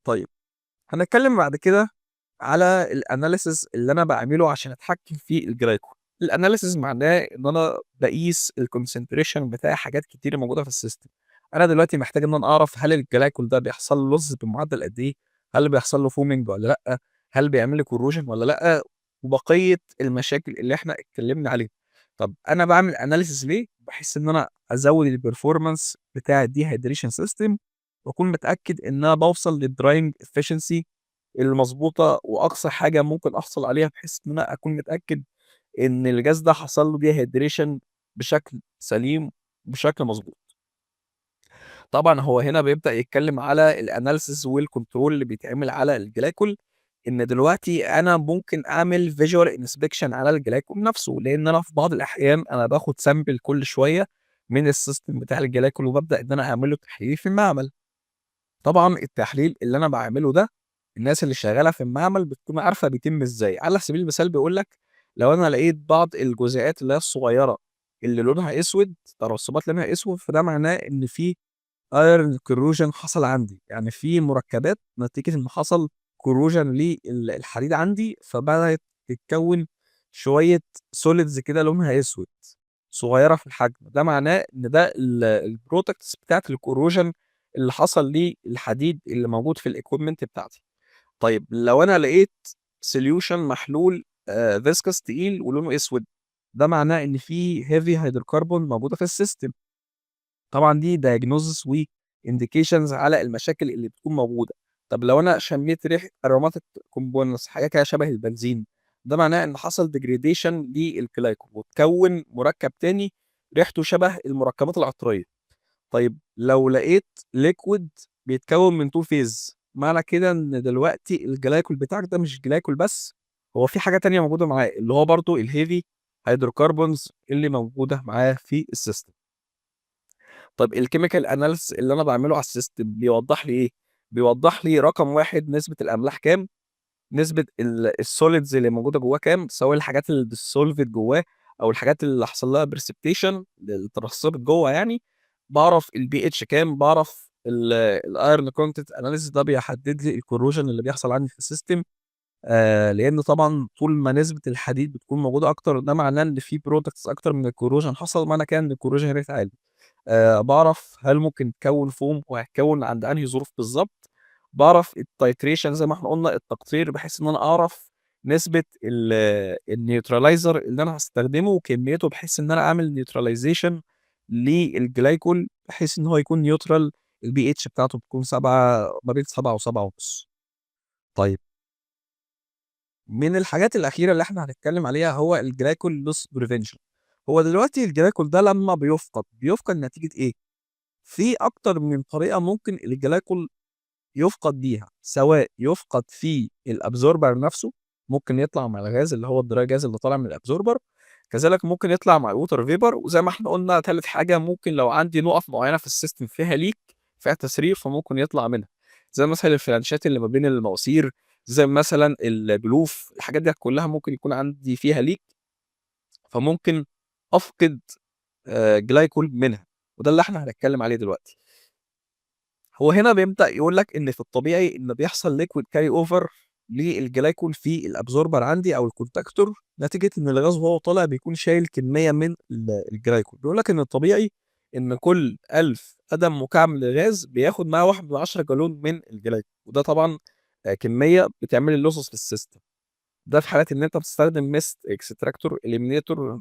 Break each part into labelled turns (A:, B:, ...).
A: طيب، هنتكلم بعد كده على الanalysis اللي أنا باعمله عشان أتحكم في الglycol. الanalysis معناه إن أنا باقيس الconcentration بتاع حاجات كتيرة موجودة في السيستم. أنا دلوقتي محتاج إن أنا أعرف هل الglycol ده بيحصل له loss بمعدل قد إيه؟ هل بيحصل له foaming والّا لأ؟ هل بيعمل لي corrosion والّا لأ؟ وبقية المشاكل اللي إحنا اتكلمنا عليها. طب أنا باعمل analysis ليه؟ بحيث إن أنا أزود الperformance بتاع الdehydration system وأكون متأكد إن أنا باوصل للdrying efficiency المضبوطة وأقصى حاجة ممكن أحصل عليها، بحيث إن أنا أكون متأكد إن الجهاز ده حصل له dehydration بشكل سليم وبشكل مضبوط. طبعًا هو هنا بيبدأ يتكلم على الanalysis والcontrol اللي بيتعمل على الجلايكول، إن دلوقتي أنا ممكن أعمل visual inspection على الجلايكول نفسه، لإن أنا في بعض الأحيان أنا باخد sample كل شوية من السيستم بتاع الجلايكول وبابدأ إن أنا أعمل له تحليل في المعمل. طبعًا التحليل اللي أنا باعمله ده، الناس اللي شغالة في المعمل بتكون عارفة بيتم إزاي. على سبيل المثال بيقول لك لو أنا لقيت بعض الجزيئات اللي هي الصغيرة اللي لونها أسود، ترسبات لونها أسود، فده معناه إن في iron corrosion حصل عندي، يعني في مركبات نتيجة إن حصل corrosion الحديد عندي، فبدأت تتكون شوية solids كده لونها أسود، صغيرة في الحجم. ده معناه إن ده الproducts بتاعة الcorrosion اللي حصل للحديد اللي موجود في الequipment بتاعتي. طيب لو أنا لقيت solution محلول viscous تقيل ولونه أسود، ده معناه إن في heavy hydrocarbon موجودة في السيستم. طبعًا دي diagnosis وindications على المشاكل اللي بتكون موجودة. طب لو أنا شميت ريحة aromatic components، حاجة كده شبه البنزين، ده معناه إن حصل degradation للجلايكول واتكوّن مركب تاني ريحته شبه المركبات العطرية. طيب لو لقيت liquid بيتكوّن من two phase، معنى كده إن دلوقتي الجلايكول بتاعك ده مش جلايكول بس، هو في حاجة تانية موجودة معاه، اللي هو برضه الheavy hydrocarbons اللي موجودة معاه في السيستم. طب الchemical analysis اللي أنا باعمله على السيستم بيوضّح لي إيه؟ بيوضّح لي رقم 1 نسبة الأملاح كام، نسبة الsolids اللي موجودة جوّاه كام، سواء الحاجات اللي dissolved جوّاه أو الحاجات اللي حصل لها precipitation اللي اترسبت جوّه يعني. باعرف الpH كام، باعرف الiron content analysis ده بيحدد لي الcorrosion اللي بيحصل عندي في السيستم. لإن طبعًا طول ما نسبة الحديد بتكون موجودة أكتر، ده معناه إن في products أكتر من الcorrosion حصل، معنى كده إن الcorrosion rate عالي. باعرف هل ممكن تكوّن فوم وهتكوّن عند أنهي ظروف بالضبط. باعرف الtitration زي ما إحنا قُلنا التقطير، بحيث إن أنا أعرف نسبة الneutralizer اللي أنا هاستخدمه وكميته، بحيث إن أنا أعمل neutralization للجلايكول بحيث إن هو يكون neutral. الpH بتاعته بتكون 7، ما بين 7 و7.5. طيب، من الحاجات الأخيرة اللي إحنا هنتكلم عليها هو الglycol loss prevention. هو دلوقتي الجلايكول ده لمّا بيُفقد نتيجة إيه؟ في أكتر من طريقة ممكن الجلايكول يُفقد بيها، سواء يُفقد في الabsorber نفسه، ممكن يطلع مع الغاز اللي هو الdry gas اللي طالع من الabsorber، كذلك ممكن يطلع مع الwater vapor، وزي ما إحنا قُلنا تالت حاجة ممكن لو عندي نُقط معيّنة في السيستم فيها leak، فيها تسريب، فممكن يطلع منها، زي مثلًا الفلانشات اللي ما بين المواسير، زي مثلًا البلوف، الحاجات ديّة كلّها ممكن يكون عندي فيها leak، فممكن أفقد جلايكول منها، وده اللي إحنا هنتكلم عليه دلوقتي. هو هنا بيبدأ يقول لك إن في الطبيعي إن بيحصل liquid carry over للجلايكول في الabsorber عندي أو الcontactor، نتيجة إن الغاز وهو طالع بيكون شايل كمية من الجلايكول. بيقول لك إن الطبيعي إن كل 1000 قدم مكعب من الغاز بياخد معاه 1/10 جالون من الجلايكول، وده طبعًا كمية بتعمل لي losses في السيستم. ده في حالة إن أنت بتستخدم mist extractor eliminator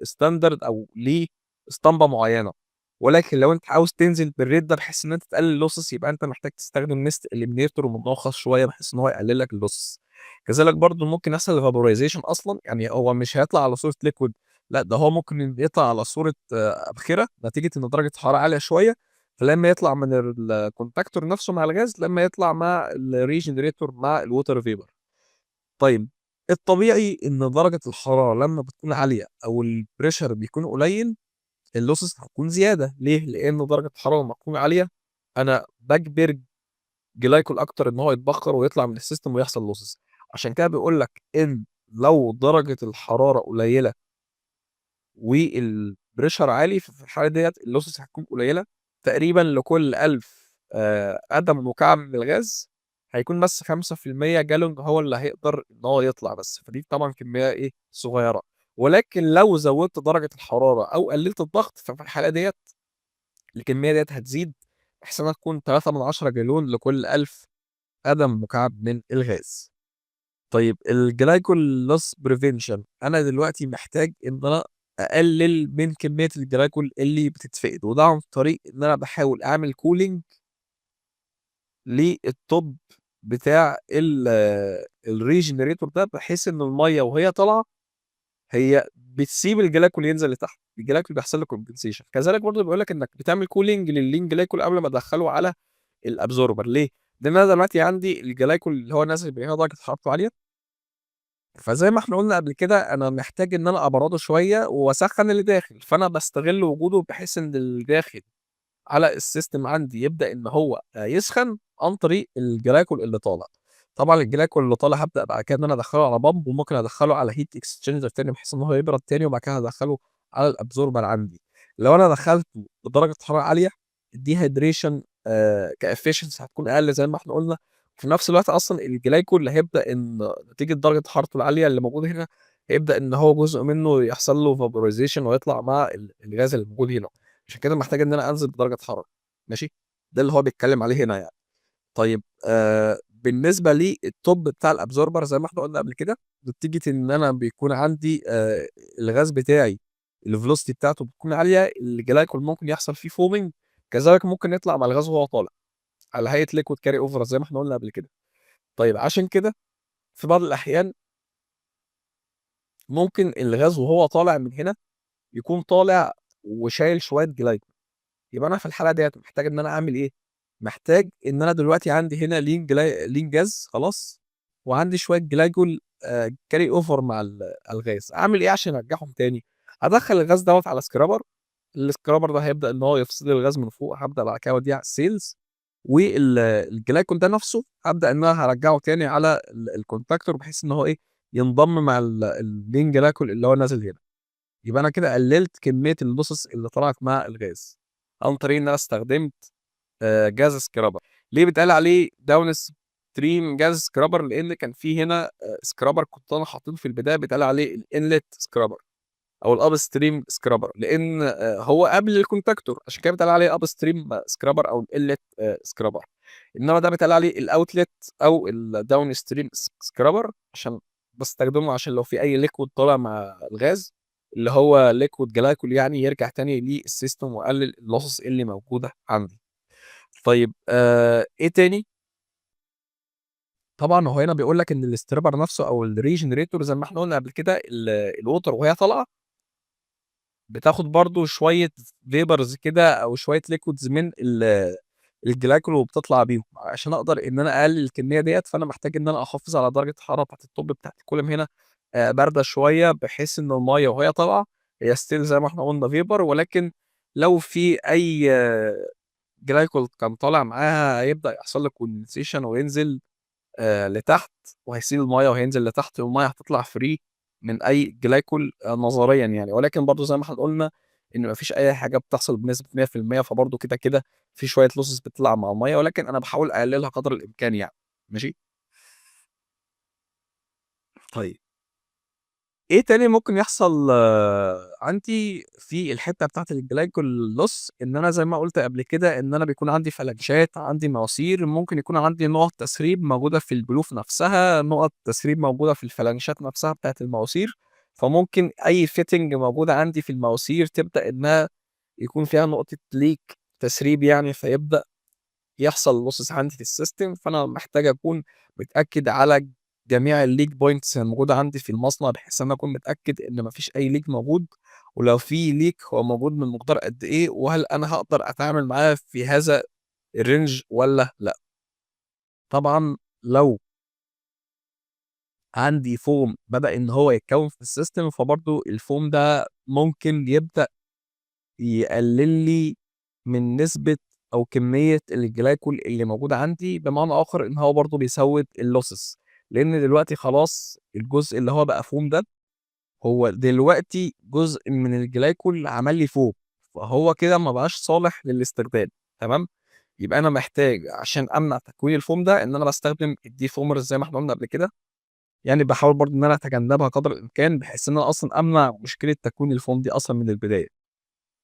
A: standard أو ليه اسطمبة معيّنة. ولكن لو أنت عاوز تنزل بالrate ده بحيث إن أنت تقلل losses، يبقى أنت محتاج تستخدم mist eliminator ومضخّص شوية بحيث إن هو يقلل لك الlosses. كذلك برضه ممكن يحصل vaporization أصلًا، يعني هو مش هيطلع على صورة liquid، لأ ده هو ممكن يطلع على صورة أبخرة نتيجة إن درجة الحرارة عالية شوية، فلمّا يطلع من الcontactor نفسه مع الغاز، لمّا يطلع مع الregenerator مع الwater vapor. طيب، الطبيعي إن درجة الحرارة لمّا بتكون عالية أو الpressure بيكون قليل، الlosses هتكون زيادة. ليه؟ لإن درجة الحرارة لمّا تكون عالية، أنا باجبر جلايكول أكتر إن هو يتبخر ويطلع من السيستم ويحصل losses. عشان كده بيقول لك إن لو درجة الحرارة قليلة والpressure عالي، ففي الحالة ديّة الlosses هتكون قليلة. تقريبًا لكل 1000 قدم مكعب من الغاز هيكون بس 5% جالون هو اللي هيقدر إن هو يطلع بس، فدي طبعًا كمية إيه، صغيرة. ولكن لو زوّدت درجة الحرارة أو قلّلت الضغط، ففي الحالة ديّة الكمية ديّة هتزيد بحيث إنها تكون 3/10 جالون لكل 1000 قدم مكعب من الغاز. طيب الglycol loss prevention أنا دلوقتي محتاج إن أنا أقلل من كمية الglycol اللي بتتفقد، وده عن طريق إن أنا باحاول أعمل cooling للtop بتاع الregenerator ده، بحيث إن المَيّة وهي طالعة هي بتسيب الglycol ينزل لتحت، الglycol بيحصل له compensation. كذلك برضه بيقول لك إنك بتعمل cooling للlean glycol قبل ما تدخّله على الabsorber ليه؟ لإن أنا دلوقتي عندي الglycol اللي هو نازل بيبقى درجة حرارته عالية، فزي ما إحنا قُلنا قبل كده أنا محتاج إن أنا أبرّده شوية وأسخّن اللي داخل، فأنا باستغل وجوده بحيث إن اللي داخل على السيستم عندي يبدأ إن هو يسخن عن طريق الجلاكول اللي طالع. طبعًا الجلاكول اللي طالع هابدأ بعد كده إن أنا أدخّله على pump وممكن أدخّله على heat exchanger تاني بحيث إن هو يبرد تاني وبعد كده هادخّله على الabsorber عندي. لو أنا دخّلته بدرجة حرارة عالية الdehydration كefficiency هتكون أقل زي ما إحنا قُلنا، وفي نفس الوقت أصلًا الجلايكول هيبدأ إن نتيجة درجة حرارته العالية اللي موجودة هنا، هيبدأ إن هو جزء منه يحصل له vaporization ويطلع مع الغاز اللي موجود هنا، عشان كده محتاج إن أنا أنزل بدرجة حرارة. ماشي، ده اللي هو بيتكلم عليه هنا يعني. طيب بالنسبة للtop بتاع الabsorber زي ما إحنا قُلنا قبل كده، نتيجة إن أنا بيكون عندي الغاز بتاعي الvelocity بتاعته بتكون عالية، الجلايكول ممكن يحصل فيه foaming، كذلك ممكن يطلع مع الغاز وهو طالع، على هيئة liquid carry over زي ما إحنا قُلنا قبل كده. طيب عشان كده في بعض الأحيان ممكن الغاز وهو طالع من هنا يكون طالع وشايل شوية جلايكول. يبقى أنا في الحالة ديّة محتاج إن أنا أعمل إيه، محتاج إن أنا دلوقتي عندي هنا lean gas خلاص، وعندي شوية glycol carry over مع الغاز، أعمل إيه عشان أرجّعهم تاني؟ هادخّل الغاز دوّة على scrubber، الscrubber ده هيبدأ إن هو يفصل لي الغاز من فوق، هابدأ بعد كده أوديه على السيلز، الglycol ده نفسه هابدأ إن أنا هارجّعه تاني على الcontactor بحيث إن هو إيه، ينضم مع الlean glycol اللي هو نازل هنا. يبقى أنا كده قلّلت كمية البُصَص اللي طلعت مع الغاز، عن طريق إن أنا استخدمت جاز scrubber. ليه بيتقال عليه downstream gas scrubber؟ لإن كان في هنا scrubber كنت أنا حاطّينه في البداية بيتقال عليه الinlet scrubber أو الupstream scrubber لإن هو قبل الcontactor عشان كده بيتقال عليه upstream scrubber أو الinlet scrubber. إنما ده بيتقال عليه الoutlet أو الdownstream scrubber عشان باستخدمه عشان لو في أي liquid طالع مع الغاز اللي هو liquid glycol يعني يرجع تاني للsystem وأقلل الlosses اللي موجودة عندي. طيب إيه تاني؟ طبعًا هو هنا بيقول لك إن الstripper نفسه أو الregenerator زي ما إحنا قُلنا قبل كده الwater وهي طالعة بتاخد برضه شوية vapors كده أو شوية liquids من الجلايكول وبتطلع بيهم، عشان أقدر إن أنا أقلل الكمية ديّة، فأنا محتاج إن أنا أحافظ على درجة الحرارة بتاعة التوب بتاعة الكولوم هنا باردة شوية، بحيث إن المَيّة وهي طالعة هي still زي ما إحنا قُلنا vapor، ولكن لو في أي جلايكول كان طالع معاها هيبدأ يحصل له condensation وينزل لتحت، وهيسيل المَيّة وهينزل لتحت، والمَيّة هتطلع free من أي جلايكول نظريًا يعني، ولكن برضه زي ما إحنا قُلنا إن ما فيش أي حاجة بتحصل بنسبة 100%، فبرضه كده في شوية losses بتطلع مع المَيّة، ولكن أنا باحاول أقللها قدر الإمكان يعني. ماشي؟ طيب إيه تاني ممكن يحصل عندي في الحتّة بتاعة الglycol loss؟ إن أنا زي ما قُلت قبل كده إن أنا بيكون عندي فلنشات، عندي مواسير، ممكن يكون عندي نُقط تسريب موجودة في البلوف نفسها، نُقط تسريب موجودة في الفلنشات نفسها بتاعة المواسير، فممكن أي fitting موجودة عندي في المواسير تبدأ إنها يكون فيها نقطة leak تسريب يعني، فيبدأ يحصل losses عندي في السيستم، فأنا محتاج أكون متأكد على جميع الleak points الموجودة عندي في المصنع، بحيث إن أنا أكون متأكد إن ما فيش أي leak موجود، ولو في leak هو موجود من مقدار قد إيه، وهل أنا هاقدر أتعامل معاه في هذا الrange والّا لأ. طبعًا لو عندي foam بدأ إن هو يتكوّن في السيستم، فبرضه الfoam ده ممكن يبدأ يقلل لي من نسبة أو كمية الجلايكول اللي موجودة عندي، بمعنى آخر إن هو برضه بيزوّد الlosses، لإن دلوقتي خلاص الجزء اللي هو بقى فوم ده، هو دلوقتي جزء من الجلايكول عمل لي فوم، فهو كده ما بقاش صالح للاستخدام. تمام؟ يبقى أنا محتاج عشان أمنع تكوين الفوم ده إن أنا باستخدم الdefoamers زي ما إحنا قُلنا قبل كده، يعني باحاول برضه إن أنا أتجنبها قدر الإمكان بحيث إن أنا أصلًا أمنع مشكلة تكوين الفوم دي أصلًا من البداية.